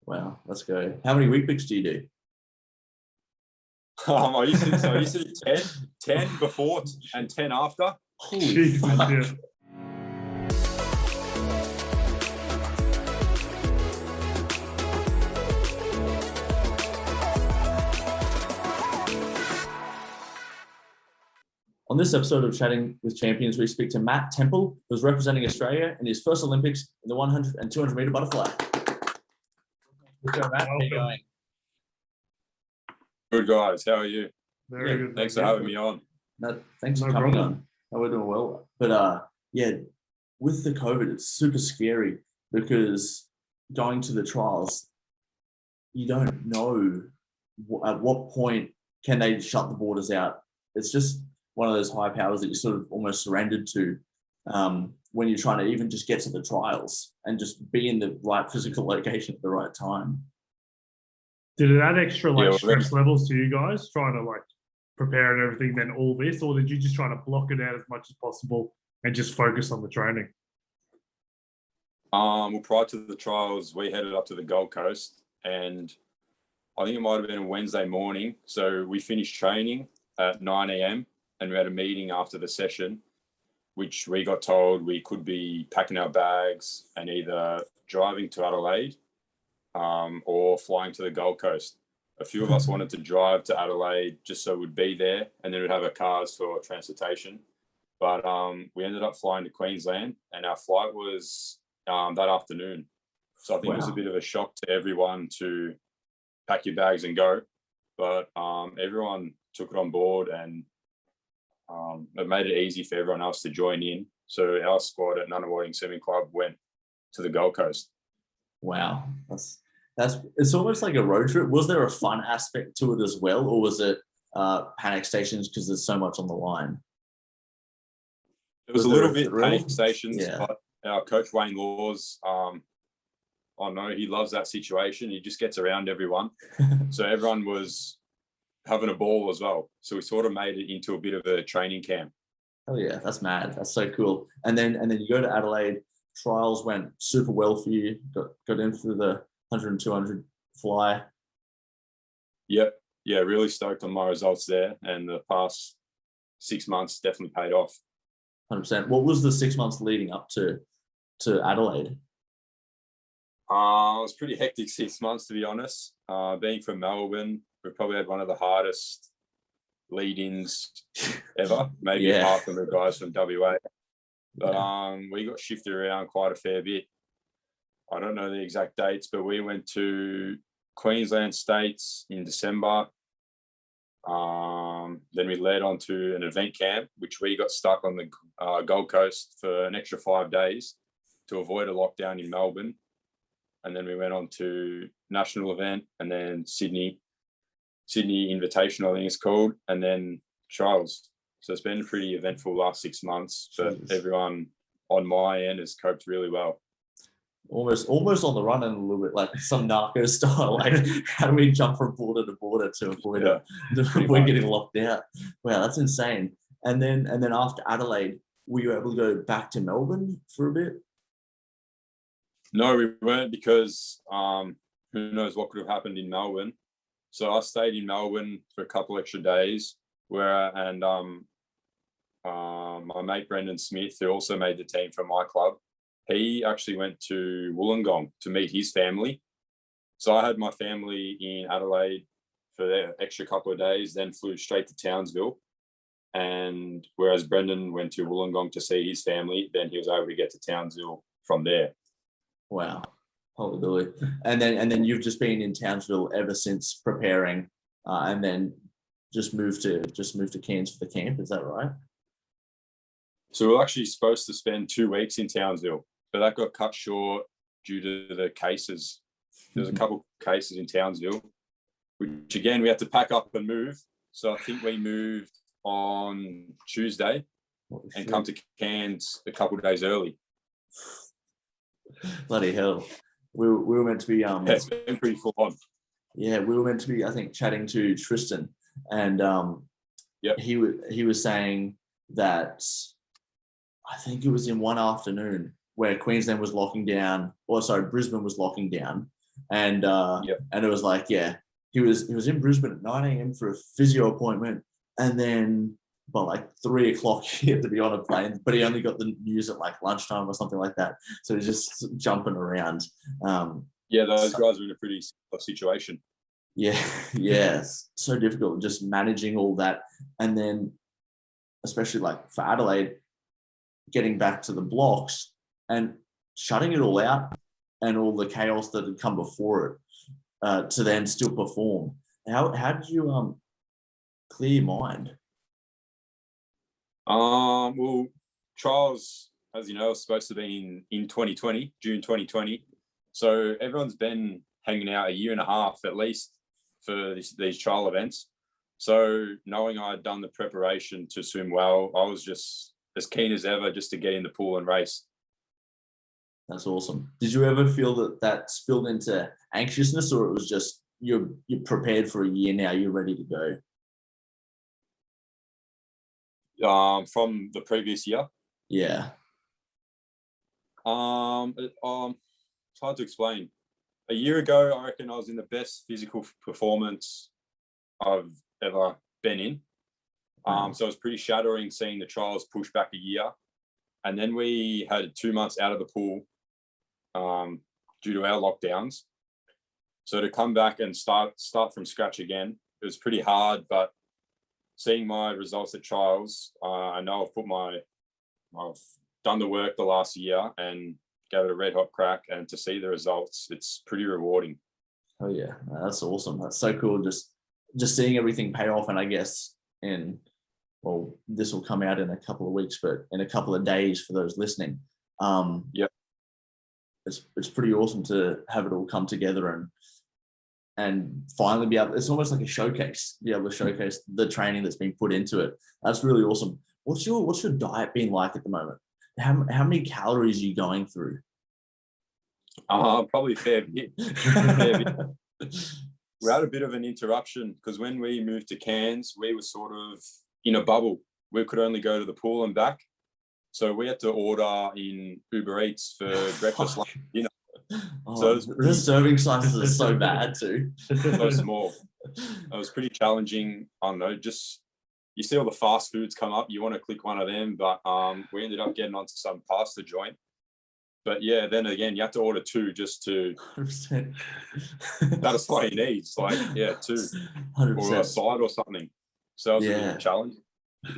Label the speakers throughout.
Speaker 1: Wow, let's go. How many Weetbix do you do?
Speaker 2: I used to do 10 before and 10 after.
Speaker 1: Holy fuck.
Speaker 3: Yeah.
Speaker 1: On this episode of Chatting with Champions, we speak to Matt Temple, who's representing Australia in his first Olympics in the 100 and 200 meter butterfly. Good job, Matt. How are you going?
Speaker 2: Good, guys. How are you?
Speaker 3: Very good.
Speaker 2: Thanks for having me on.
Speaker 1: No, thanks for coming on. Oh, we're doing well. But with the COVID, it's super scary because going to the trials, you don't know at what point can they shut the borders out. It's just one of those high powers that you sort of almost surrendered to when you're trying to even just get to the trials and just be in the right physical location at the right time.
Speaker 3: Did it add extra stress levels to you guys trying to prepare and everything, then all this, or did you just try to block it out as much as possible and just focus on the training?
Speaker 2: Well, prior to the trials, we headed up to the Gold Coast, and I think it might have been a Wednesday morning. So we finished training at 9 a.m. and we had a meeting after the session, which we got told we could be packing our bags and either driving to Adelaide or flying to the Gold Coast. A few of us wanted to drive to Adelaide just so we'd be there and then we'd have our cars for transportation. But we ended up flying to Queensland and our flight was that afternoon. So I think It was a bit of a shock to everyone to pack your bags and go. But everyone took it on board and it made it easy for everyone else to join in. So our squad at Nunawading Swimming Club went to the Gold Coast.
Speaker 1: Wow, it's almost like a road trip. Was there a fun aspect to it as well, or was it panic stations because there's so much on the line?
Speaker 2: It was a little bit panic stations, but our coach Wayne Laws, he loves that situation. He just gets around everyone. So everyone was having a ball as well. So we sort of made it into a bit of a training camp.
Speaker 1: Oh yeah, that's mad. That's so cool. And then you go to Adelaide. Trials went super well for you. Got in for the 100 and 200 fly.
Speaker 2: Yep. Yeah, really stoked on my results there. And the past 6 months definitely paid off.
Speaker 1: 100%. What was the 6 months leading up to Adelaide?
Speaker 2: It was pretty hectic 6 months, to be honest. Being from Melbourne, we probably had one of the hardest lead-ins ever, maybe apart from the guys from WA. But we got shifted around quite a fair bit. I don't know the exact dates, but we went to Queensland States in December. Then we led on to an event camp, which we got stuck on the Gold Coast for an extra 5 days to avoid a lockdown in Melbourne. And then we went on to national event and then Sydney Invitational, I think it's called, and then trials. So it's been a pretty eventful last 6 months, but everyone on my end has coped really well.
Speaker 1: Almost on the run and a little bit like some narco style. Like, how do we jump from border to border to avoid we're getting locked out? Wow, that's insane. And then after Adelaide, were you able to go back to Melbourne for a bit?
Speaker 2: No, we weren't because who knows what could have happened in Melbourne. So I stayed in Melbourne for a couple extra days my mate Brendan Smith, who also made the team from my club, he actually went to Wollongong to meet his family. So I had my family in Adelaide for the extra couple of days, then flew straight to Townsville. And whereas Brendan went to Wollongong to see his family, then he was able to get to Townsville from there.
Speaker 1: Wow. Holy moly. And then you've just been in Townsville ever since preparing, and then just moved to Cairns for the camp. Is that right?
Speaker 2: So we were actually supposed to spend 2 weeks in Townsville, but that got cut short due to the cases. There's a couple of cases in Townsville, which again we had to pack up and move. So I think we moved on Tuesday and come to Cairns a couple of days early.
Speaker 1: Bloody hell. We were meant to be
Speaker 2: it's been pretty full on.
Speaker 1: Yeah, we were meant to be, I think, chatting to Tristan, and he was saying that I think it was in one afternoon where Queensland was locking down, Brisbane was locking down. and
Speaker 2: Yep.
Speaker 1: and it was like, yeah, he was in Brisbane at 9 a.m. for a physio appointment, and then by like 3 o'clock he had to be on a plane, but he only got the news at like lunchtime or something like that. So he's just jumping around.
Speaker 2: Yeah, those guys are in a pretty tough situation.
Speaker 1: Yeah, yes, so difficult just managing all that, and then especially like for Adelaide, getting back to the blocks and shutting it all out and all the chaos that had come before it, to then still perform. How did you clear your mind?
Speaker 2: Well, trials, as you know, are supposed to be in 2020, June 2020. So everyone's been hanging out a year and a half at least for these trial events. So knowing I had done the preparation to swim well, I was just as keen as ever just to get in the pool and race.
Speaker 1: That's awesome. Did you ever feel that spilled into anxiousness, or it was just you're prepared for a year now, you're ready to go?
Speaker 2: From the previous year?
Speaker 1: Yeah.
Speaker 2: It's hard to explain. A year ago, I reckon I was in the best physical performance I've ever been in. So it was pretty shattering seeing the trials push back a year. And then we had 2 months out of the pool due to our lockdowns. So to come back and start from scratch again, it was pretty hard, but seeing my results at trials, I know I've done the work the last year and gave it a red hot crack, and to see the results, it's pretty rewarding.
Speaker 1: Oh yeah, that's awesome. That's so cool. Just seeing everything pay off, and I guess this will come out in a couple of weeks, but in a couple of days for those listening. It's pretty awesome to have it all come together and finally be able. It's almost like a showcase. Be able to showcase the training that's been put into it. That's really awesome. What's your diet been like at the moment? How many calories are you going through?
Speaker 2: Probably a fair bit. We had a bit of an interruption because when we moved to Cairns, we were sort of in a bubble. We could only go to the pool and back. So we had to order in Ubereats for breakfast, lunch, dinner. So
Speaker 1: the serving sizes are so bad too.
Speaker 2: So small. It was pretty challenging. I don't know, just you see all the fast foods come up, you want to click one of them, but we ended up getting onto some pasta joint. But yeah, then again, you have to order two just to
Speaker 1: 100%.
Speaker 2: satisfy your needs. Like, yeah, two
Speaker 1: 100%.
Speaker 2: or a side or something. So it was a bit of a challenge.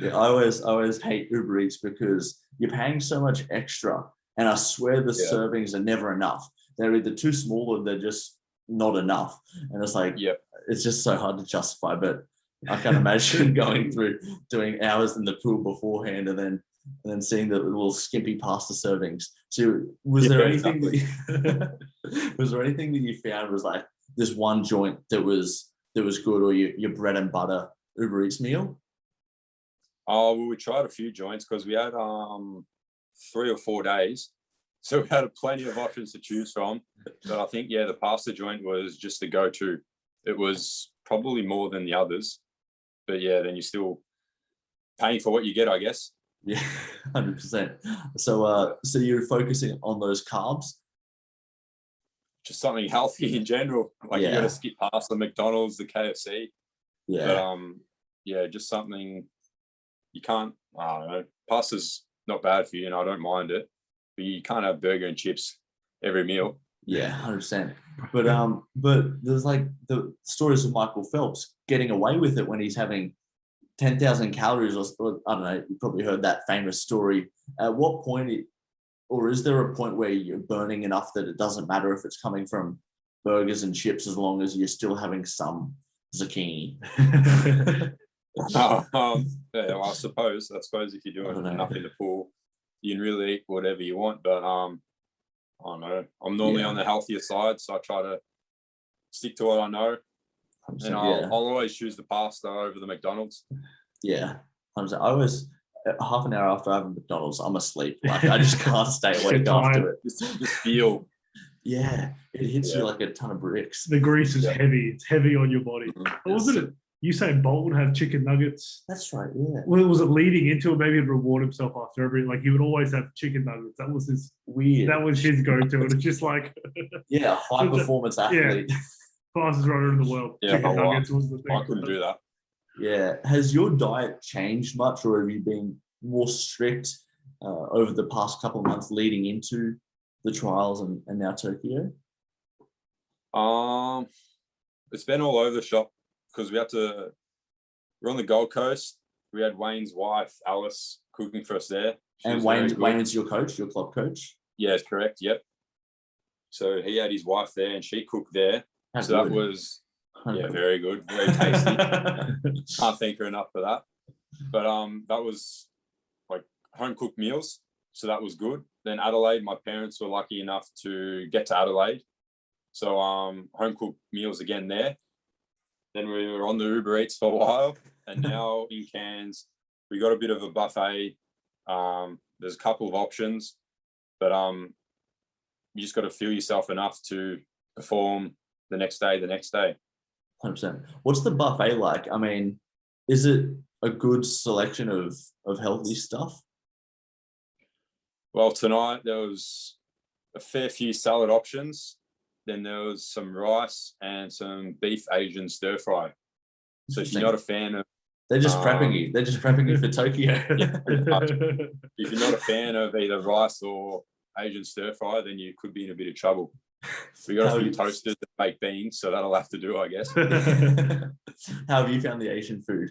Speaker 1: Yeah, I always hate Uber Eats because you're paying so much extra, and I swear the servings are never enough. They're either too small or they're just not enough. And it's like, it's just so hard to justify. But I can't imagine going through doing hours in the pool beforehand and then seeing the little skimpy pasta servings. So was there anything was there anything that you found was like this one joint that was good, or your bread and butter Uber Eats meal?
Speaker 2: Oh, well, we tried a few joints because we had 3 or 4 days. So we had plenty of options to choose from. But I think, the pasta joint was just the go-to. It was probably more than the others. But then you're still paying for what you get, I guess.
Speaker 1: Yeah, 100%. So you're focusing on those carbs?
Speaker 2: Just something healthy in general. Like you got to skip past the McDonald's, the KFC. Yeah. But just something you can't. I don't know. Pasta's not bad for you, and I don't mind it. But you can't have burger and chips every meal.
Speaker 1: Yeah, 100%. But there's like the stories of Michael Phelps getting away with it when he's having 10,000 calories, or I don't know, you probably heard that famous story. At what point, or is there a point where you're burning enough that it doesn't matter if it's coming from burgers and chips as long as you're still having some zucchini?
Speaker 2: I suppose if you're doing enough in the pool, you can really eat whatever you want. But I don't know. I'm normally on the healthier side, so I try to stick to what I know. And I'll always choose the pasta over the McDonald's.
Speaker 1: Yeah, I always half an hour after I have McDonald's, I'm asleep. Like I just can't stay awake after it.
Speaker 2: Just feel.
Speaker 1: Yeah, it hits you like a ton of bricks.
Speaker 3: The grease is heavy. It's heavy on your body.
Speaker 2: Mm-hmm.
Speaker 3: Wasn't it? Usain Bolt would have chicken nuggets.
Speaker 1: That's right. Yeah.
Speaker 3: Well, was it leading into it? Maybe he'd reward himself after every, like he would always have chicken nuggets. That was his
Speaker 1: Weird.
Speaker 3: That was his go-to. And it's just like
Speaker 1: Yeah, high performance athlete.
Speaker 3: fastest runner in the world.
Speaker 2: Yeah,
Speaker 3: Chicken nuggets was the thing.
Speaker 2: I couldn't do that.
Speaker 1: Yeah. Has your diet changed much, or have you been more strict over the past couple of months leading into the trials and now Tokyo?
Speaker 2: It's been all over the shop because we're on the Gold Coast. We had Wayne's wife, Alice, cooking for us there.
Speaker 1: And Wayne is your coach, your club coach?
Speaker 2: Yeah, correct. Yep. So he had his wife there and she cooked there.
Speaker 1: That's
Speaker 2: so
Speaker 1: good.
Speaker 2: That was, very good. Very tasty. Can't thank her enough for that. But that was like home cooked meals. So that was good. Then Adelaide, my parents were lucky enough to get to Adelaide. So home cooked meals again there. Then we were on the Ubereats for a while. And now in Cairns, we got a bit of a buffet. There's a couple of options, but you just got to feel yourself enough to perform the next day.
Speaker 1: 100%. What's the buffet like? I mean, is it a good selection of healthy stuff?
Speaker 2: Well, tonight there was a fair few salad options. Then there was some rice and some beef Asian stir fry. So if you're not a fan of,
Speaker 1: they're just prepping you. They're just prepping you for Tokyo.
Speaker 2: Yeah, pretty much. If you're not a fan of either rice or Asian stir fry, then you could be in a bit of trouble. We got a few toasted baked beans, so that'll have to do, I guess.
Speaker 1: How have you found the Asian food?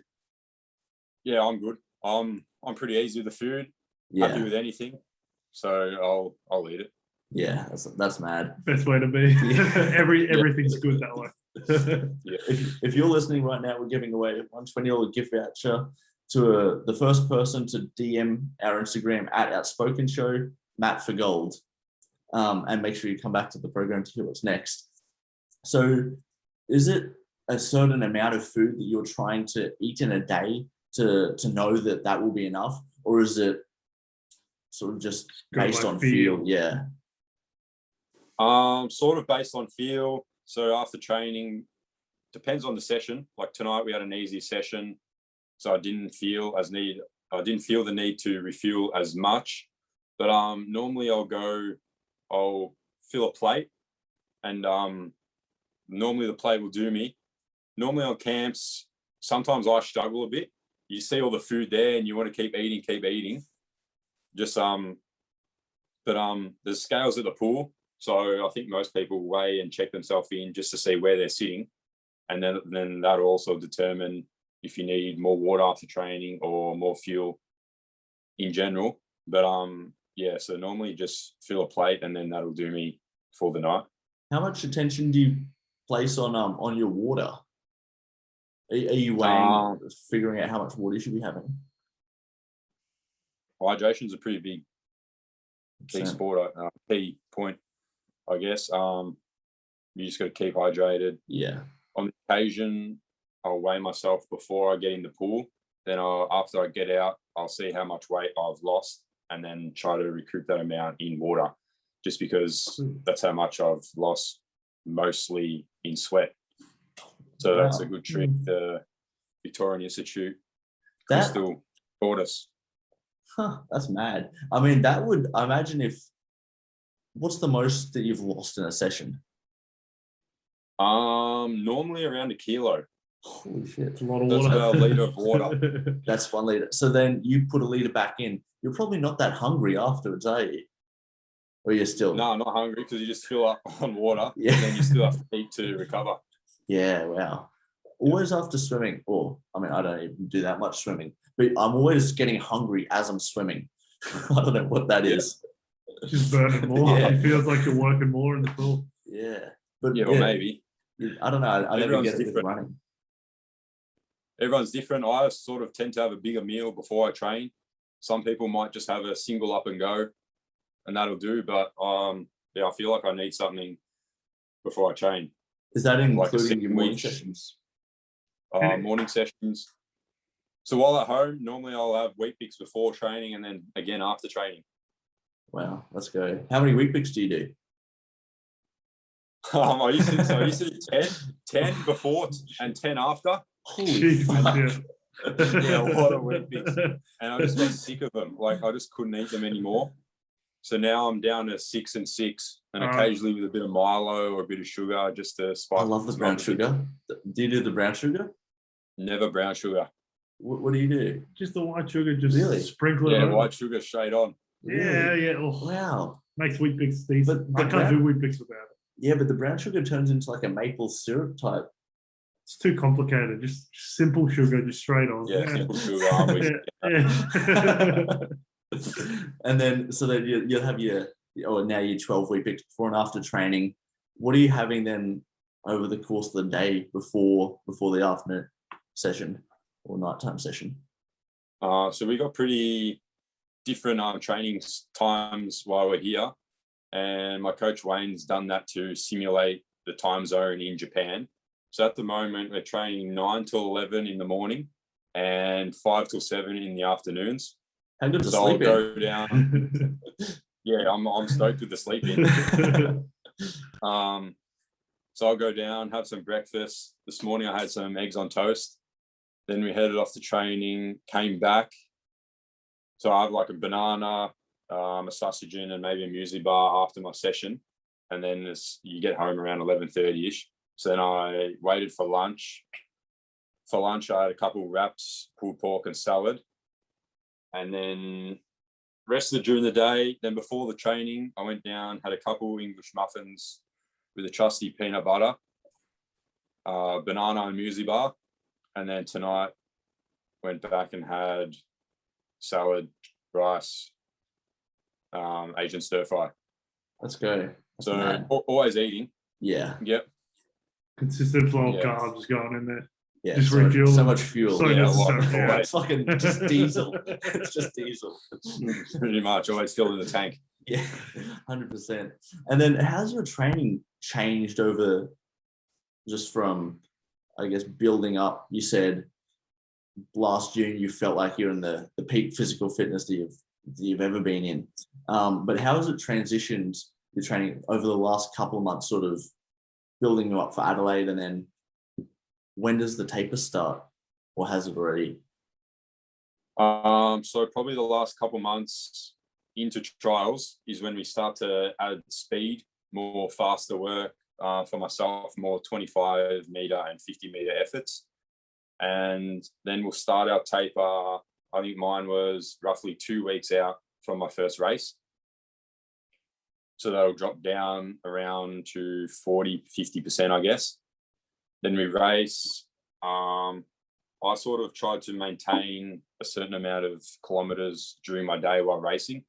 Speaker 2: Yeah, I'm good. I'm pretty easy with the food.
Speaker 1: Yeah.
Speaker 2: Happy with anything, so I'll eat it.
Speaker 1: Yeah, that's mad.
Speaker 3: Best way to be.
Speaker 1: Yeah.
Speaker 3: Everything's good that way.
Speaker 2: Yeah.
Speaker 1: If you're listening right now, we're giving away a $120 gift voucher to the first person to DM our Instagram at Outspoken Show, Matt for gold. And make sure you come back to the program to hear what's next. So is it a certain amount of food that you're trying to eat in a day to know that will be enough? Or is it sort of just based on feel? Yeah.
Speaker 2: Sort of based on feel. So after training, depends on the session. Like tonight we had an easy session, so I didn't feel the need to refuel as much. But normally I'll fill a plate, and normally the plate will do me. Normally on camps, sometimes I struggle a bit. You see all the food there and you want to keep eating. Just but there's scales at the pool. So I think most people weigh and check themselves in just to see where they're sitting. And then that'll also determine if you need more water after training or more fuel in general. But yeah, so normally just fill a plate and then that'll do me for the night. How
Speaker 1: much attention do you place on your water? Are you weighing, figuring out how much water you should be having?
Speaker 2: Hydration's a pretty big sport, key point, I guess. You just got to keep hydrated.
Speaker 1: Yeah.
Speaker 2: On the occasion, I'll weigh myself before I get in the pool. Then after I get out, I'll see how much weight I've lost and then try to recoup that amount in water, just because that's how much I've lost, mostly in sweat. So that's a good trick. The Victorian Institute, Crystal taught us.
Speaker 1: Huh, that's mad. I mean, I imagine what's the most that you've lost in a session?
Speaker 2: Normally around a kilo.
Speaker 1: Holy shit.
Speaker 3: It's a lot of
Speaker 2: That's
Speaker 3: water.
Speaker 2: about a litre of water.
Speaker 1: That's 1 litre. So then you put a litre back in. You're probably not that hungry afterwards, are you? Or you're still?
Speaker 2: No, I'm not hungry because you just fill up on water.
Speaker 1: Yeah.
Speaker 2: And then you still have to eat to recover.
Speaker 1: Yeah, wow. Always after swimming, I don't even do that much swimming, but I'm always getting hungry as I'm swimming. I don't know what that is.
Speaker 3: Just burning more.
Speaker 1: Yeah.
Speaker 3: It feels like you're working more in the pool.
Speaker 1: Yeah. But
Speaker 2: Well, maybe.
Speaker 1: I don't know. I never get it with running.
Speaker 2: Everyone's different. I sort of tend to have a bigger meal before I train. Some people might just have a single up and go, and that'll do. But I feel like I need something before I train.
Speaker 1: Is that including your morning sessions?
Speaker 2: Morning sessions. So while at home, normally I'll have Weetbix before training and then again after training.
Speaker 1: Wow, let's go. How many Weetbix do you do?
Speaker 2: I used to do 10 before and 10 after.
Speaker 1: Holy
Speaker 3: Jesus,
Speaker 1: fuck.
Speaker 2: Yeah, a lot of Weetbix. And I just got sick of them. Like I just couldn't eat them anymore. So now I'm down to 6 and 6, and occasionally with a bit of Milo or a bit of sugar just to spice.
Speaker 1: I love the brown sugar. Do you do the brown sugar?
Speaker 2: Never brown sugar.
Speaker 1: What do you do?
Speaker 3: Just the white sugar, just
Speaker 1: Really?
Speaker 3: sprinkle it
Speaker 2: Yeah,
Speaker 3: over.
Speaker 2: white sugar straight on.
Speaker 3: Yeah,
Speaker 1: Really?
Speaker 3: yeah. Oh,
Speaker 1: Wow.
Speaker 3: makes Weetbix decent.
Speaker 1: But
Speaker 3: I can't do Weetbix without it.
Speaker 1: Yeah, but the brown sugar turns into like a maple syrup type.
Speaker 3: It's too complicated. Just simple sugar, just straight on.
Speaker 2: Yeah, simple sugar. I'm with
Speaker 3: Yeah.
Speaker 1: And then, so then you'll have now your 12 Weetbix before and after training. What are you having then over the course of the day before the afternoon session or nighttime session?
Speaker 2: So we got pretty different training times while we're here. And my coach Wayne's done that to simulate the time zone in Japan. So at the moment, we're training 9 till 11 in the morning and 5 till 7 in the afternoons.
Speaker 1: How good to
Speaker 2: So
Speaker 1: sleep
Speaker 2: I'll
Speaker 1: in?
Speaker 2: go down. Yeah, I'm stoked with the sleep in. So I'll go down, have some breakfast. This morning I had some eggs on toast. Then we headed off to training, came back. So I have like a banana, a sausage and maybe a muesli bar after my session. And then you get home around 11:30ish. So then I waited for lunch. For lunch, I had a couple wraps, pulled pork and salad. And then rested during the day. Then before the training, I went down, had a couple English muffins with a trusty peanut butter, banana and muesli bar. And then tonight, went back and had salad, rice, Asian stir fry.
Speaker 1: Let's go.
Speaker 2: So always eating.
Speaker 1: Yeah.
Speaker 2: Yep.
Speaker 3: Consistent flow of
Speaker 2: Yeah.
Speaker 3: carbs going in there.
Speaker 1: Yeah.
Speaker 3: Just
Speaker 1: so
Speaker 3: refuel.
Speaker 1: So much fuel.
Speaker 3: So
Speaker 2: Yeah,
Speaker 3: necessary.
Speaker 2: a lot.
Speaker 1: Yeah, it's fucking just diesel. It's just diesel.
Speaker 2: Pretty much, always filled in the tank.
Speaker 1: Yeah, 100%. And then how's your training changed over just from, I guess, building up? You said last June you felt like you're in the peak physical fitness that you've ever been in. But how has it transitioned your training over the last couple of months, sort of building you up for Adelaide? And then when does the taper start, or has it already?
Speaker 2: So probably the last couple months into trials is when we start to add speed, more faster work for myself, more 25 meter and 50 meter efforts. And then we'll start our taper. I think mine was roughly 2 weeks out from my first race. So they'll drop down around to 40, 50%, I guess. Then we race. I sort of tried to maintain a certain amount of kilometers during my day while racing.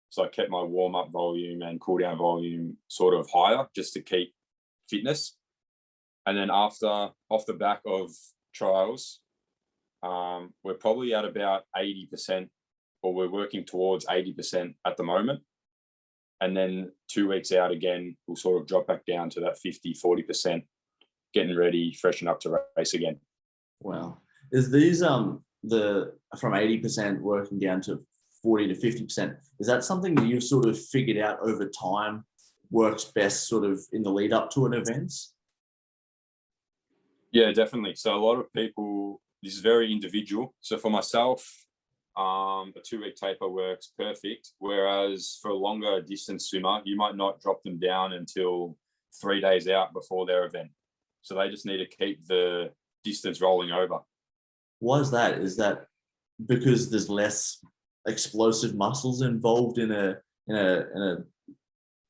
Speaker 2: So I kept my warm-up volume and cool-down volume sort of higher just to keep fitness. And then off the back of trials, we're probably at about 80%, or we're working towards 80% at the moment. And then 2 weeks out again, we'll sort of drop back down to that 50, 40%, getting ready, freshen up to race again.
Speaker 1: Wow. Is these the from 80% working down to 40 to 50%, is that something that you've sort of figured out over time works best sort of in the lead up to an event?
Speaker 2: Yeah, definitely. So a lot of people, this is very individual. So for myself, a 2 week taper works perfect. Whereas for a longer distance swimmer, you might not drop them down until 3 days out before their event. So they just need to keep the distance rolling over.
Speaker 1: Why is that? Is that because there's less explosive muscles involved in a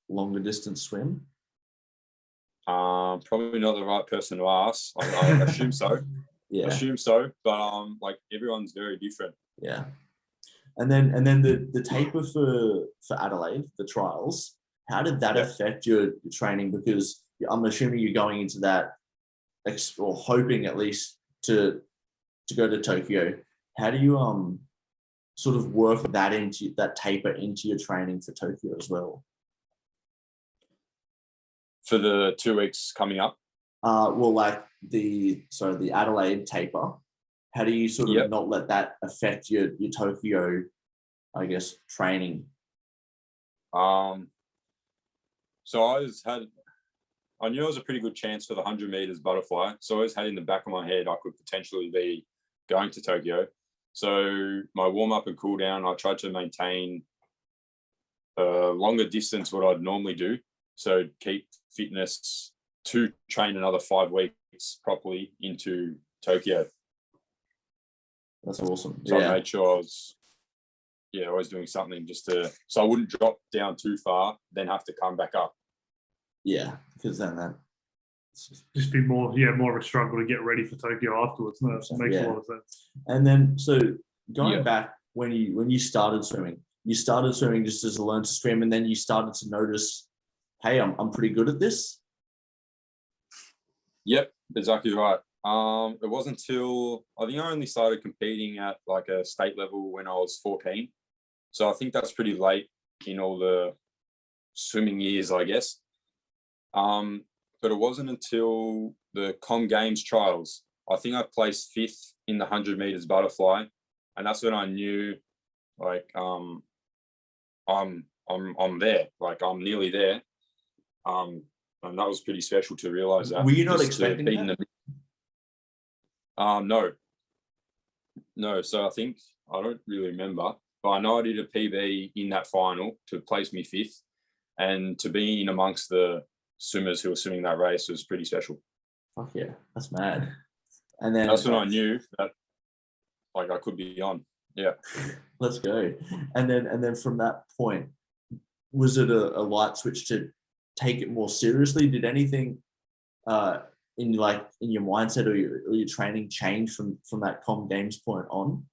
Speaker 1: longer distance swim?
Speaker 2: Probably not the right person to ask. I assume so.
Speaker 1: Yeah.
Speaker 2: Assume so, but like everyone's very different.
Speaker 1: Yeah. And then the taper for Adelaide, the trials, how did that affect your training? Because I'm assuming you're going into that, or hoping at least to go to Tokyo. How do you sort of work that taper into your training for Tokyo as well?
Speaker 2: For the 2 weeks coming up?
Speaker 1: Well, like the Adelaide taper, how do you sort of not let that affect your Tokyo, I guess, training?
Speaker 2: So I I knew it was a pretty good chance for the 100 meters butterfly. So I always had in the back of my head I could potentially be going to Tokyo. So my warm up and cool down, I tried to maintain a longer distance what I'd normally do. So keep fitness to train another 5 weeks properly into Tokyo.
Speaker 1: That's awesome.
Speaker 2: So I made sure I was, always doing something so I wouldn't drop down too far, then have to come back up.
Speaker 1: Yeah, because then that
Speaker 3: just be more of a struggle to get ready for Tokyo afterwards. No, it makes a lot of sense.
Speaker 1: And then, so going back when you started swimming just as a learn to swim, and then you started to notice, hey, I'm pretty good at this.
Speaker 2: Yep, exactly right. It wasn't until I think I only started competing at like a state level when I was 14. So I think that's pretty late in all the swimming years, I guess. But it wasn't until the Com Games trials. I think I placed 5th in the 100 meters butterfly, and that's when I knew, like, I'm there. Like, I'm nearly there. And that was pretty special to realize that.
Speaker 1: Were you not expecting that?
Speaker 2: No. So I don't really remember, but I know I did a PB in that final to place me 5th, and to be in amongst the swimmers who were swimming that race was pretty special.
Speaker 1: Fuck yeah, that's mad. And then
Speaker 2: that's when I knew that, like, I could be on. Yeah.
Speaker 1: Let's go. And then from that point, was it a light switch to take it more seriously? Did anything in your mindset or your training change from that Com Games point on?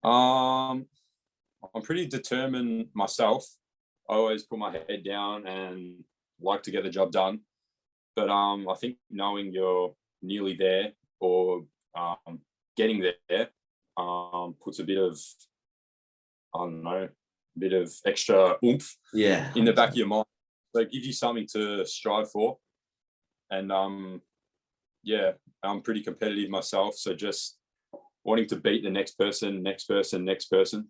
Speaker 2: I'm pretty determined myself. I always put my head down and like to get the job done. But I think knowing you're nearly there or getting there puts a bit of, extra oomph in the back of your mind. So it gives you something to strive for. And I'm pretty competitive myself. So just wanting to beat the next person,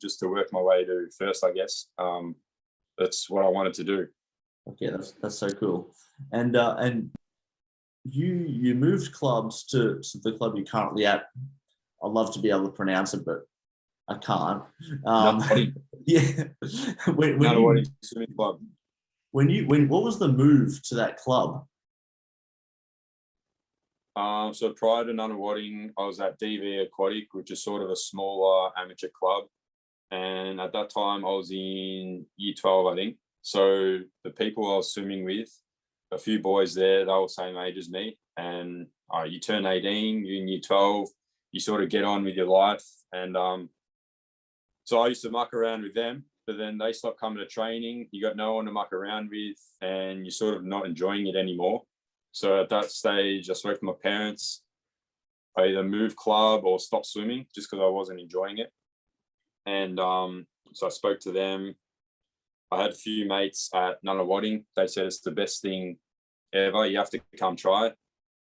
Speaker 2: just to work my way to first, I guess. That's what I wanted to do.
Speaker 1: Okay, that's so cool. And you moved clubs to the club you're currently at. I'd love to be able to pronounce it, but I can't. Yeah.
Speaker 2: Swimming club.
Speaker 1: What was the move to that club?
Speaker 2: So prior to Nunawading, I was at DV Aquatic, which is sort of a smaller amateur club. And at that time, I was in year 12, I think. So the people I was swimming with, a few boys there, they were the same age as me. And you turn 18, you're in year 12, you sort of get on with your life. And so I used to muck around with them, but then they stopped coming to training. You got no one to muck around with, and you're sort of not enjoying it anymore. So at that stage, I spoke to my parents. I either moved club or stopped swimming just because I wasn't enjoying it. And so I spoke to them. I had a few mates at Nunawading. They said it's the best thing ever. You have to come try it.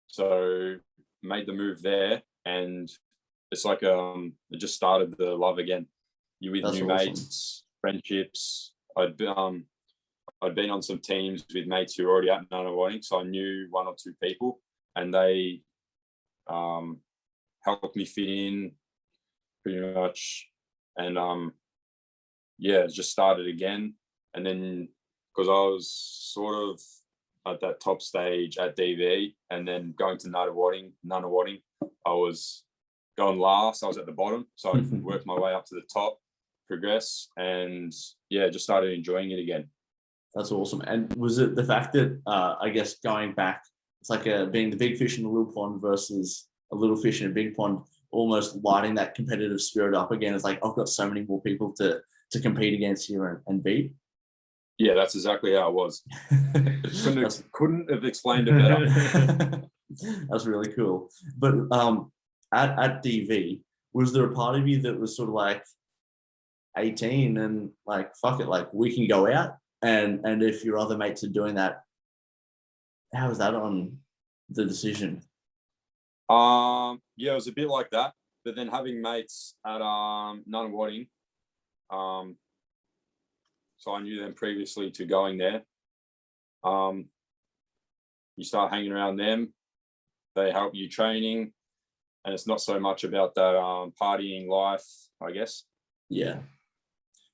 Speaker 2: So made the move there, and it's like it just started the love again. You with new mates, friendships. I'd been on some teams with mates who were already at Nunawading, so I knew one or two people, and they helped me fit in pretty much. And it just started again. And then because I was sort of at that top stage at DV, and then going to Nunawading, I was going last. I was at the bottom, so I worked my way up to the top, progress, and just started enjoying it again.
Speaker 1: That's awesome. And was it the fact that I guess going back, it's like being the big fish in a little pond versus a little fish in a big pond, almost lighting that competitive spirit up again? It's like, I've got so many more people to compete against here and beat.
Speaker 2: Yeah, that's exactly how it was. Couldn't have explained it better.
Speaker 1: That's really cool. But at DV, was there a part of you that was sort of like 18 and like, fuck it, like we can go out? And if your other mates are doing that, how was that on the decision?
Speaker 2: It was a bit like that. But then having mates at Nunawading, so I knew them previously to going there. You start hanging around them. They help you training, and it's not so much about that partying life, I guess.
Speaker 1: Yeah.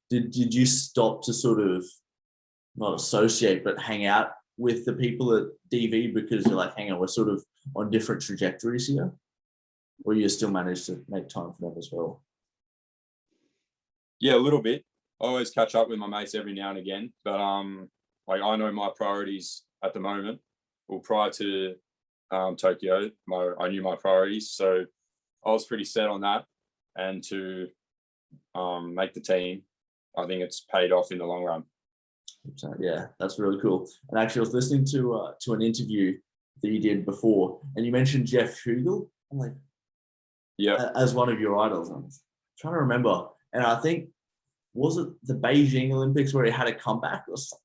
Speaker 1: Did you stop to sort of not associate but hang out with the people at DV because you're like, hang on, we're sort of on different trajectories here? Or you still manage to make time for them as well?
Speaker 2: Yeah, a little bit. I always catch up with my mates every now and again, but like I know my priorities at the moment. Well, prior to Tokyo, I knew my priorities, so I was pretty set on that. And to make the team, I think it's paid off in the long run.
Speaker 1: So, yeah, that's really cool. And actually, I was listening to an interview that you did before, and you mentioned Jeff Hugel. I'm like,
Speaker 2: yeah,
Speaker 1: as one of your idols. I'm trying to remember, and I think was it the Beijing Olympics where he had a comeback, or something,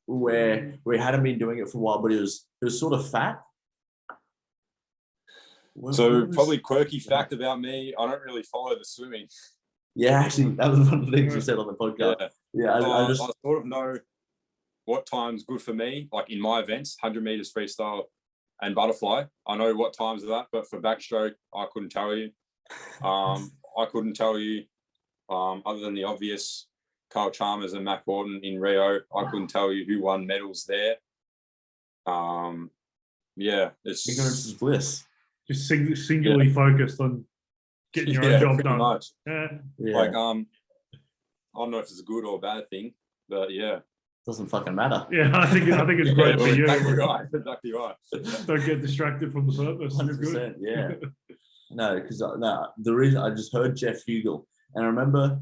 Speaker 1: where he hadn't been doing it for a while, but he was sort of fat.
Speaker 2: So probably quirky fact about me, I don't really follow the swimming.
Speaker 1: Yeah, actually, that was one of the things you said on the podcast. Yeah, I
Speaker 2: sort of know what time's good for me, like in my events, 100 meters freestyle and butterfly. I know what times of that, but for backstroke, I couldn't tell you. I couldn't tell you, other than the obvious, Kyle Chalmers and Mac Gordon in Rio. I couldn't tell you who won medals there. Yeah, it's
Speaker 1: ignorance is bliss.
Speaker 3: Just singularly focused on getting your own job done.
Speaker 2: Much.
Speaker 3: Yeah.
Speaker 2: Like, I don't know if it's a good or a bad thing, but yeah.
Speaker 1: Doesn't fucking matter.
Speaker 3: Yeah, I think it's great for you.
Speaker 2: Exactly right.
Speaker 3: Don't get distracted from the purpose.
Speaker 1: 100%, yeah. No, because the reason I just heard Jeff Hugel, and I remember,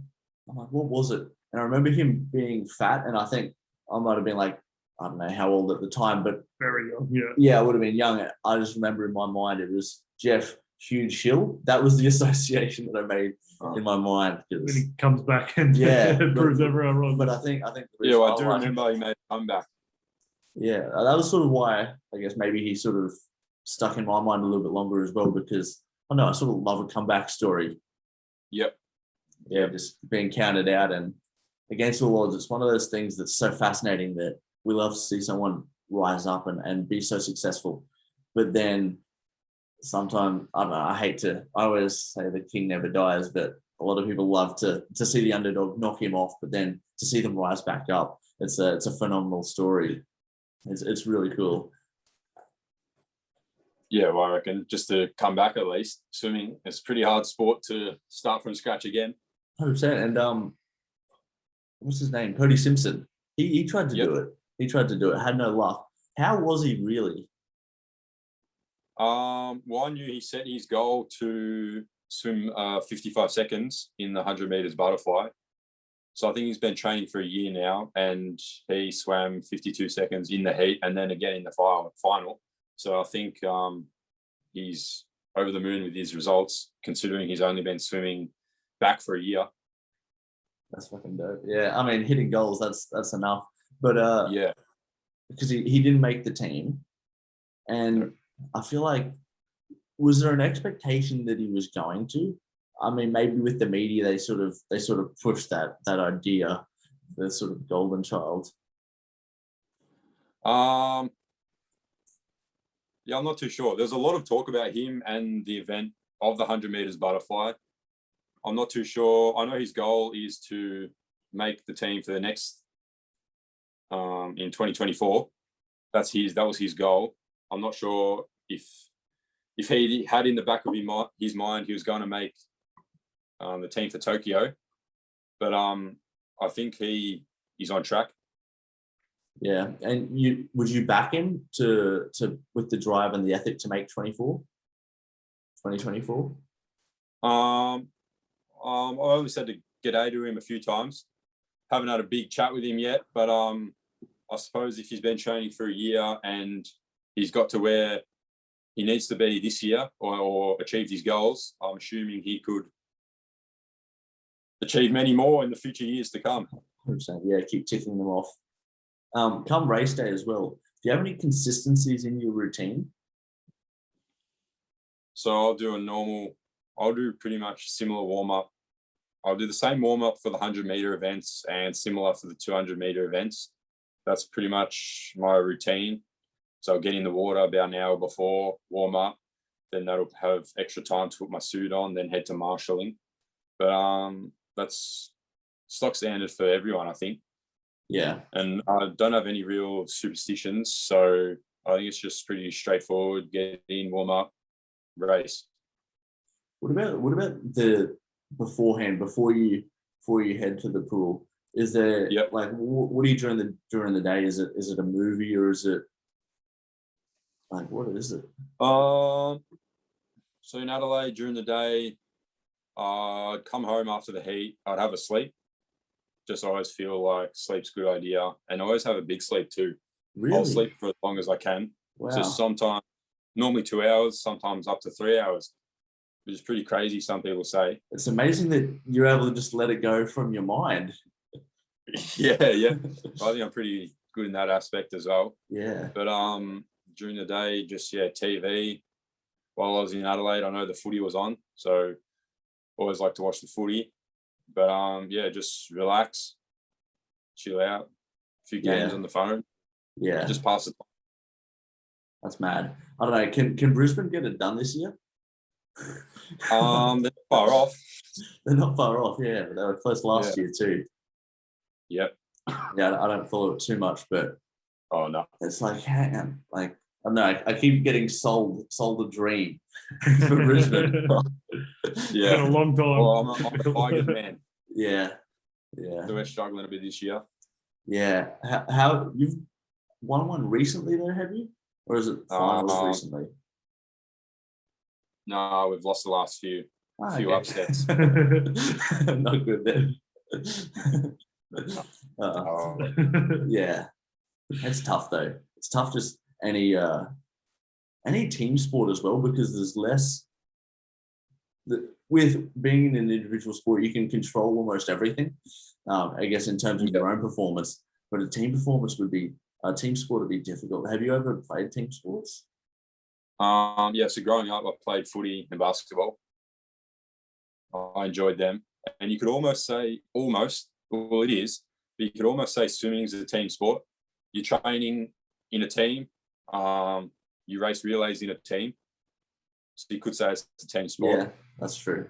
Speaker 1: I'm like, what was it? And I remember him being fat, and I think I might have been like, I don't know how old at the time, but
Speaker 3: very young. Yeah.
Speaker 1: Yeah, I would have been young. I just remember in my mind it was Jeff Huge Hill. That was the association that I made in my mind.
Speaker 3: When he comes back and proves everyone wrong.
Speaker 1: But I think
Speaker 2: I do remember he made a comeback.
Speaker 1: Yeah, that was sort of why I guess maybe he sort of stuck in my mind a little bit longer as well, because I know I sort of love a comeback story.
Speaker 2: Yep.
Speaker 1: Yeah, just being counted out and against all odds. It's one of those things that's so fascinating that we love to see someone rise up and be so successful. But then sometimes, I don't know, I always say the king never dies, but a lot of people love to see the underdog knock him off, but then to see them rise back up. It's a phenomenal story. It's really cool.
Speaker 2: Yeah, well, I reckon just to come back at least, swimming, it's a pretty hard sport to start from scratch again.
Speaker 1: 100%. And what's his name? Cody Simpson. He tried to do it. He tried to do it, had no luck. How was he really?
Speaker 2: Well, I knew he set his goal to swim 55 seconds in the 100 meters butterfly. So I think he's been training for a year now, and he swam 52 seconds in the heat and then again in the final. So I think he's over the moon with his results, considering he's only been swimming back for a year.
Speaker 1: That's fucking dope. Yeah, I mean, hitting goals, that's enough. But
Speaker 2: yeah,
Speaker 1: because he didn't make the team, and I feel like, was there an expectation that he was going to? I mean, maybe with the media, they sort of pushed that idea, the sort of golden child.
Speaker 2: Yeah, I'm not too sure. There's a lot of talk about him and the event of the 100 meters butterfly. I'm not too sure. I know his goal is to make the team for the next in 2024. That was his goal. I'm not sure if he had in the back of his mind he was going to make the team for Tokyo, but I think he's on track.
Speaker 1: Yeah, and would you back him to with the drive and the ethic to make 2024?
Speaker 2: I only said to g'day to him a few times. Haven't had a big chat with him yet, but I suppose if he's been training for a year and he's got to where he needs to be this year or achieved his goals, I'm assuming he could achieve many more in the future years to come.
Speaker 1: 100%, yeah, keep ticking them off. Come race day as well, do you have any consistencies in your routine?
Speaker 2: So I'll do pretty much similar warm-up. I'll do the same warm-up for the 100-meter events and similar for the 200-meter events. that's pretty much my routine. So I'll get in the water about an hour before, warm up, then that'll have extra time to put my suit on, then head to marshalling. But that's stock standard for everyone, I think.
Speaker 1: Yeah.
Speaker 2: And I don't have any real superstitions, so I think it's just pretty straightforward. Get in, warm up, race.
Speaker 1: What about the beforehand, before you head to the pool? Is there like what do you during the day? Is it a movie, or is it like, what is it?
Speaker 2: So in Adelaide during the day, I'd come home after the heat. I'd have a sleep. Just always feel like sleep's a good idea, and I always have a big sleep too.
Speaker 1: Really?
Speaker 2: I'll sleep for as long as I can.
Speaker 1: Wow.
Speaker 2: So sometimes, normally 2 hours, sometimes up to 3 hours, which is pretty crazy. Some people say.
Speaker 1: It's amazing that you're able to just let it go from your mind.
Speaker 2: yeah. I think I'm pretty good in that aspect as well.
Speaker 1: Yeah.
Speaker 2: But during the day, just TV. While I was in Adelaide, I know the footy was on, so always like to watch the footy. But just relax, chill out, a few games on the phone.
Speaker 1: Yeah.
Speaker 2: Just pass it.
Speaker 1: That's mad. I don't know. Can Brisbane get it done this year?
Speaker 2: They're far off.
Speaker 1: They're not far off. Yeah, they were close last year too.
Speaker 2: Yep.
Speaker 1: Yeah, I don't follow it too much, but
Speaker 2: oh no,
Speaker 1: it's like, hang on, like I don't know. I keep getting sold a dream for Brisbane.
Speaker 3: Been a long time.
Speaker 2: Well, I'm a Tigers man.
Speaker 1: Yeah.
Speaker 2: So we're struggling a bit this year.
Speaker 1: Yeah. How you've won one recently though, have you? Or is it finals recently?
Speaker 2: No, we've lost the last few upsets.
Speaker 1: Not good then. Yeah. It's tough though. It's tough just any team sport as well, because there's less. With being in an individual sport, you can control almost everything. I guess in terms of your own performance, but a team sport would be difficult. Have you ever played team sports?
Speaker 2: So growing up, I played footy and basketball. I enjoyed them, and you could almost say well, it is, but you could almost say swimming is a team sport. You're training in a team. You race relays in a team, so you could say it's a team sport.
Speaker 1: Yeah, that's true.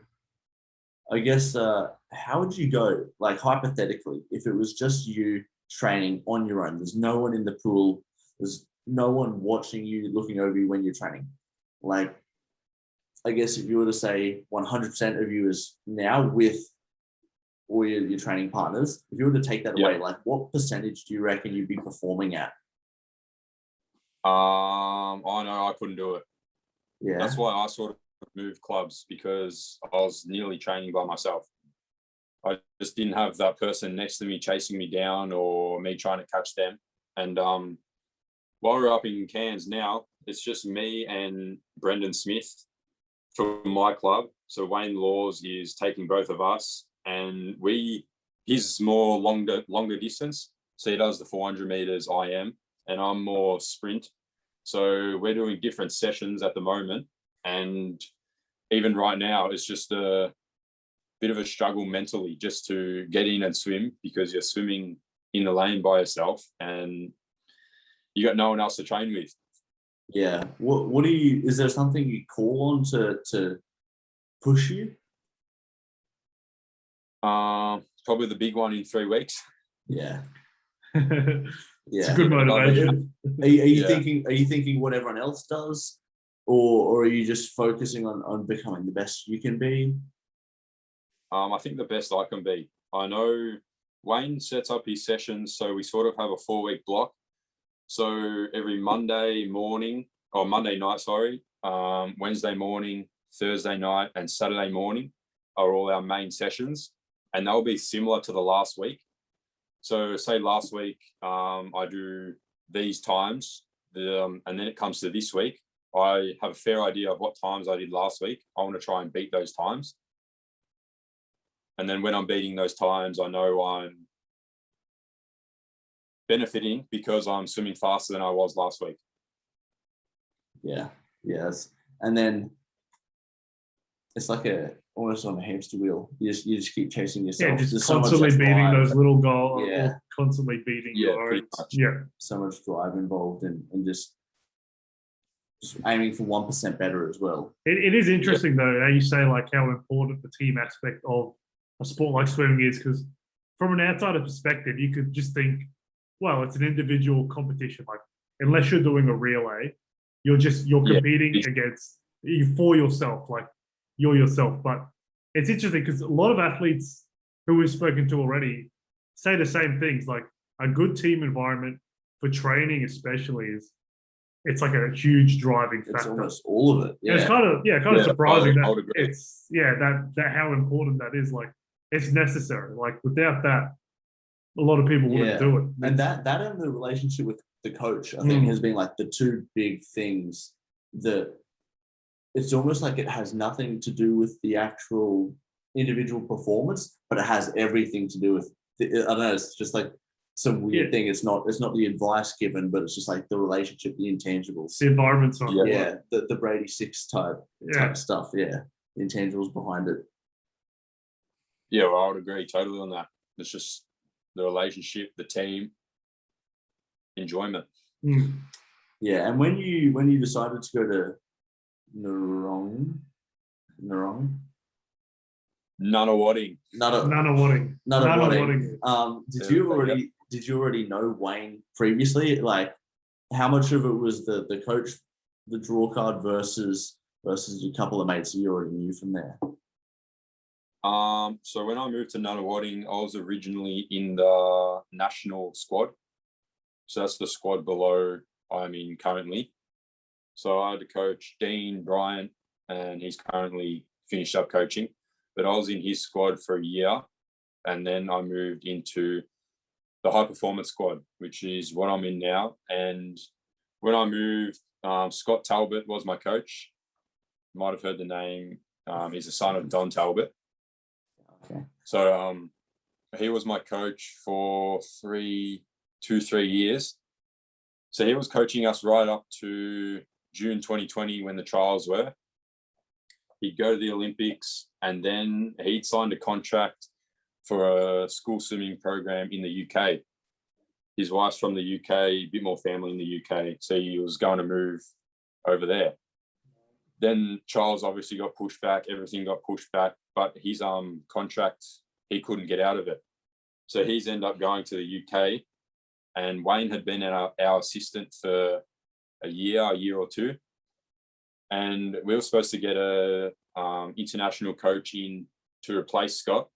Speaker 1: I guess how would you go, like hypothetically, if it was just you training on your own? There's no one in the pool. There's no one watching you, looking over you when you're training. Like, I guess if you were to say 100% of you is now with all your training partners, if you were to take that away, like what percentage do you reckon you'd be performing at?
Speaker 2: I know I couldn't do it.
Speaker 1: Yeah.
Speaker 2: That's why I sort of moved clubs, because I was nearly training by myself. I just didn't have that person next to me chasing me down or me trying to catch them. And while we're up in Cairns now, it's just me and Brendan Smith from my club. So Wayne Laws is taking both of us, and he's more longer distance. So he does the 400 meters, and I'm more sprint. So we're doing different sessions at the moment. And even right now, it's just a bit of a struggle mentally just to get in and swim, because you're swimming in the lane by yourself and you got no one else to train with.
Speaker 1: Yeah. What do you? Is there something you call on to push you?
Speaker 2: Probably the big one in 3 weeks.
Speaker 1: Yeah.
Speaker 3: It's a good motivation.
Speaker 1: Are you thinking what everyone else does, or are you just focusing on becoming the best you can be?
Speaker 2: I think the best I can be. I know Wayne sets up his sessions, so we sort of have a 4-week block. So every Monday night, Wednesday morning, Thursday night, and Saturday morning are all our main sessions, and they'll be similar to the last week. So say last week I do these times, and then it comes to this week, I have a fair idea of what times I did last week. I want to try and beat those times. And then when I'm beating those times, I know I'm benefiting because I'm swimming faster than I was last week.
Speaker 1: Yeah. Yes. And then it's like almost on a hamster wheel. You just keep chasing yourself.
Speaker 3: Yeah, just
Speaker 1: There's so much
Speaker 3: constantly
Speaker 1: less
Speaker 3: beating
Speaker 1: drive.
Speaker 3: those little goals,
Speaker 1: Yeah.
Speaker 3: or constantly beating
Speaker 2: Yeah,
Speaker 3: your
Speaker 2: pretty
Speaker 3: own.
Speaker 2: much.
Speaker 3: Yeah.
Speaker 1: So much drive involved and just aiming for 1% better as well.
Speaker 3: It is interesting though, how you say like how important the team aspect of a sport like swimming is, because from an outsider perspective, you could just think, well, it's an individual competition. Like unless you're doing a relay, you're competing against you for yourself, like you're yourself. But it's interesting because a lot of athletes who we've spoken to already say the same things. Like a good team environment for training, especially, it's like a huge driving factor.
Speaker 1: It's almost all of it. Yeah.
Speaker 3: And it's kind of surprising
Speaker 2: I would
Speaker 3: that
Speaker 2: agree.
Speaker 3: it's that how important that is. Like it's necessary. Like without that, a lot of people wouldn't do it.
Speaker 1: And that and the relationship with the coach, I think, has been like the two big things that it's almost like it has nothing to do with the actual individual performance, but it has everything to do with I don't know, it's just like some weird thing. It's not the advice given, but it's just like the relationship, the intangibles.
Speaker 3: The environment's not
Speaker 1: the Brady Six type stuff. Yeah. The intangibles behind it.
Speaker 2: Yeah, well, I would agree totally on that. It's just the relationship, the team, enjoyment.
Speaker 1: Yeah, and when you decided to go to Narong,
Speaker 2: Nunawading.
Speaker 1: Did you already know Wayne previously? Like, how much of it was the coach, the draw card versus a couple of mates that you already knew from there?
Speaker 2: So when I moved to Nunawading, I was originally in the national squad. So that's the squad below I'm in currently. So I had to coach Dean Bryant, and he's currently finished up coaching. But I was in his squad for a year, and then I moved into the high performance squad, which is what I'm in now. And when I moved, Scott Talbot was my coach. You might have heard the name. He's the son of Don Talbot.
Speaker 1: Okay.
Speaker 2: So he was my coach for 3 years. So he was coaching us right up to June 2020 when the trials were. He'd go to the Olympics, and then he'd signed a contract for a school swimming program in the UK. His wife's from the UK, a bit more family in the UK, so he was going to move over there. Then Charles obviously got pushed back, everything got pushed back, but his contract, he couldn't get out of it. So he's ended up going to the UK, and Wayne had been our assistant for a year or two. And we were supposed to get a international coach in to replace Scott,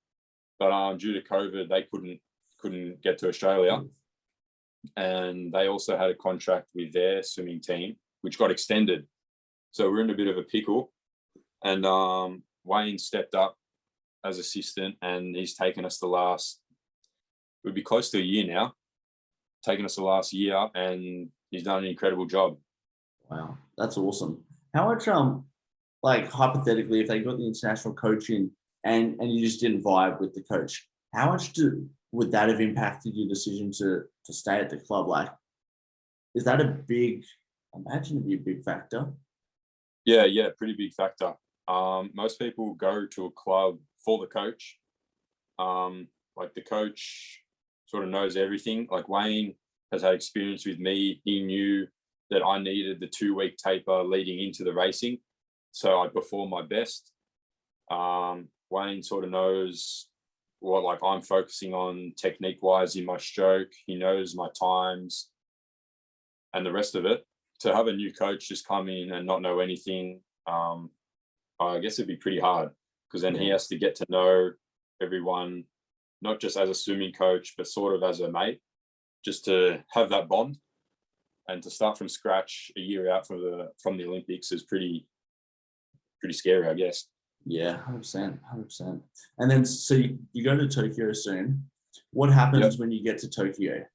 Speaker 2: but due to COVID, they couldn't get to Australia. And they also had a contract with their swimming team, which got extended. So we're in a bit of a pickle. And Wayne stepped up as assistant, and he's taken us it would be close to a year now, taken us the last year, and he's done an incredible job. Wow,
Speaker 1: that's awesome. How much, like hypothetically, if they got the international coach in and you just didn't vibe with the coach, how much would that have impacted your decision to stay at the club? Like, is that I imagine it'd be a big factor.
Speaker 2: Yeah, pretty big factor. Most people go to a club for the coach. Like the coach sort of knows everything. Like Wayne has had experience with me. He knew that I needed the 2-week taper leading into the racing, so I perform my best. Wayne sort of knows what like I'm focusing on technique wise in my stroke. He knows my times and the rest of it. To have a new coach just come in and not know anything, I guess it'd be pretty hard, because then he has to get to know everyone, not just as a swimming coach, but sort of as a mate, just to have that bond. And to start from scratch a year out from the Olympics is pretty scary, I guess.
Speaker 1: Yeah, 100%. And then, so you go to Tokyo soon. What happens when you get to Tokyo?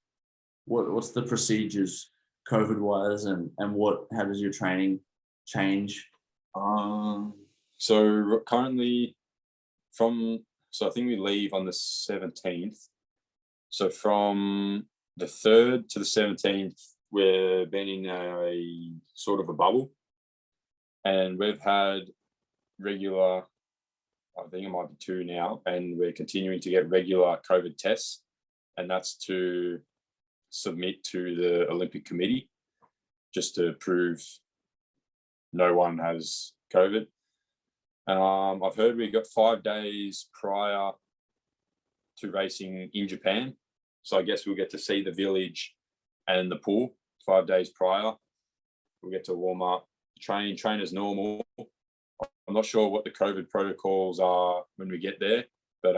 Speaker 1: What's the procedures, COVID-wise, and how does your training change?
Speaker 2: So currently, I think we leave on the 17th. So from the 3rd to the 17th, we've been in a sort of a bubble, and we've had regular I think it might be 2 now, and we're continuing to get regular COVID tests, and that's to submit to the Olympic Committee just to prove no one has COVID. I've heard we got 5 days prior to racing in Japan, so I guess we'll get to see the village and the pool 5 days prior. We'll get to warm up, train as normal. I'm not sure what the COVID protocols are when we get there, but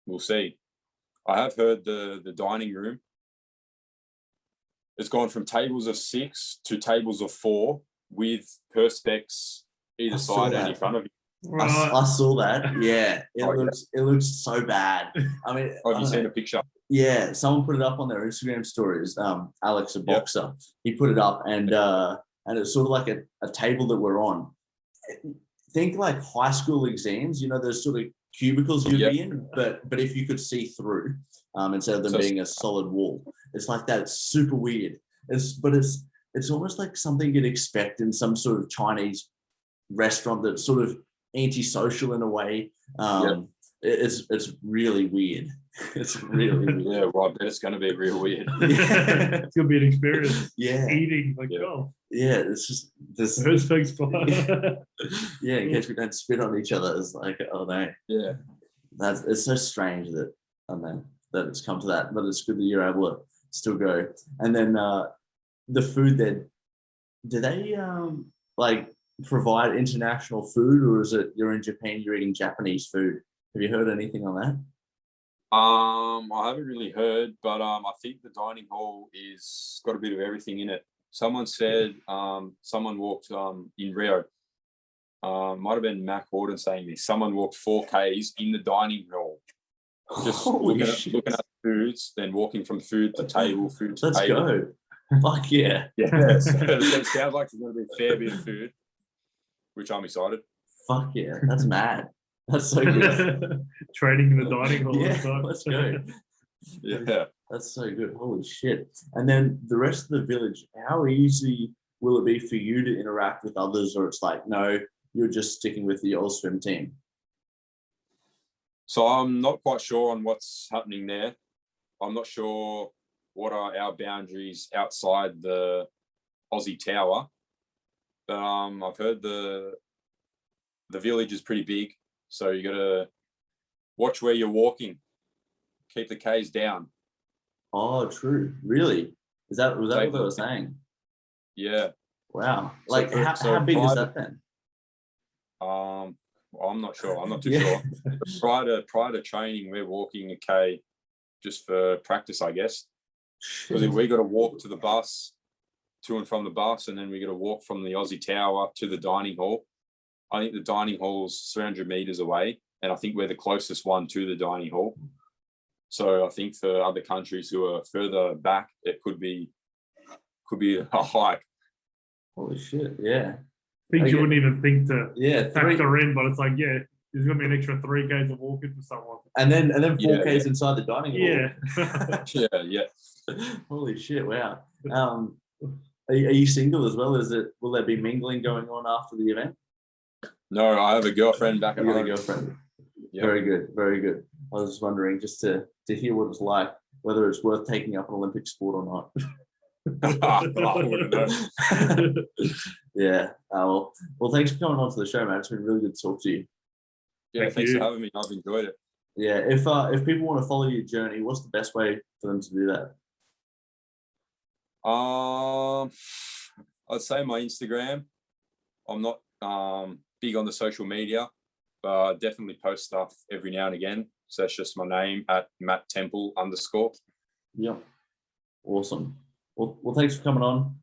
Speaker 2: we'll see. I have heard the dining room, it's gone from tables of 6 to tables of 4 with perspex either side and in front of you.
Speaker 1: I saw that. Yeah, it looks so bad. I mean,
Speaker 2: have you seen a picture?
Speaker 1: Yeah, someone put it up on their Instagram stories. Alex, a boxer, he put it up, and it's sort of like a table that we're on. Think like high school exams, you know, those sort of cubicles you'd be in, but if you could see through, instead of them being a solid wall. It's like that. It's super weird. It's almost like something you'd expect in some sort of Chinese restaurant that's sort of antisocial in a way. It's really weird. It's really weird.
Speaker 2: Yeah, well, I bet it's going to be real weird.
Speaker 3: It's going to be an experience.
Speaker 1: Yeah.
Speaker 3: Eating, like, oh.
Speaker 1: Yeah, it's just this. Yeah, in case we don't spit on each other. It's like, oh no.
Speaker 2: Yeah.
Speaker 1: It's so strange that, I mean, that it's come to that, but it's good that you're able to still go. And then the food there, do they like provide international food, or is it you're in Japan, you're eating Japanese food? Have you heard anything on that?
Speaker 2: I haven't really heard, but I think the dining hall is got a bit of everything in it. Someone said someone walked in Rio. Might have been Mac Horton saying this. Someone walked 4Ks in the dining hall, just looking at foods, then walking from food to table, food to
Speaker 1: Let's
Speaker 2: table.
Speaker 1: go. Fuck yeah.
Speaker 2: Yeah, so it sounds like there's going to be a fair bit of food, which I'm excited.
Speaker 1: Fuck yeah, that's mad. That's so good.
Speaker 3: Training in the dining hall.
Speaker 1: Yeah, let's go.
Speaker 2: Yeah.
Speaker 1: That's so good. Holy shit. And then the rest of the village, how easy will it be for you to interact with others, or it's like, no, you're just sticking with the old swim team?
Speaker 2: So I'm not quite sure on what's happening there. I'm not sure what are our boundaries outside the Aussie Tower, but I've heard the village is pretty big, so you got to watch where you're walking. Keep the K's down.
Speaker 1: Oh, true. Really? Was that what they were saying?
Speaker 2: Yeah.
Speaker 1: Wow. Like, how big is that then?
Speaker 2: I'm not sure. I'm not too sure. But prior to training, we're walking a K just for practice, I guess. Because we got to walk to the bus, to and from the bus, and then we got to walk from the Aussie Tower to the dining hall. I think the dining hall's 300 meters away, and I think we're the closest one to the dining hall. So I think for other countries who are further back, it could be a hike.
Speaker 1: Holy shit! Yeah.
Speaker 3: Things you wouldn't even think to
Speaker 1: factor
Speaker 3: factor in, but it's like, yeah, there's gonna be an extra 3Ks of walking for someone.
Speaker 1: And then 4Ks inside the dining hall.
Speaker 2: Yeah.
Speaker 1: Holy shit! Wow. Are you single as well? Will there be mingling going on after the event?
Speaker 2: No, I have a girlfriend back at home.
Speaker 1: A girlfriend.
Speaker 2: Yep.
Speaker 1: Very good, very good. I was just wondering, just to hear what it's like, whether it's worth taking up an Olympic sport or not.
Speaker 2: I wouldn't know.
Speaker 1: Yeah. Well, thanks for coming on to the show, man. It's been really good to talk to you.
Speaker 2: Yeah, thanks for having me. I've enjoyed it.
Speaker 1: Yeah. If people want to follow your journey, what's the best way for them to do that?
Speaker 2: I'd say my Instagram. I'm not big on the social media, but I definitely post stuff every now and again. So that's just my name at @MattTemple_.
Speaker 1: Yeah. Awesome. Well, thanks for coming on.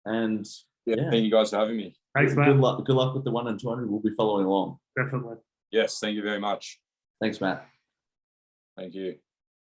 Speaker 1: And
Speaker 2: thank you guys for having me.
Speaker 3: Thanks, Matt.
Speaker 1: Good luck with the 1 and 200. We'll be following along.
Speaker 3: Definitely.
Speaker 2: Yes, thank you very much.
Speaker 1: Thanks, Matt.
Speaker 2: Thank you.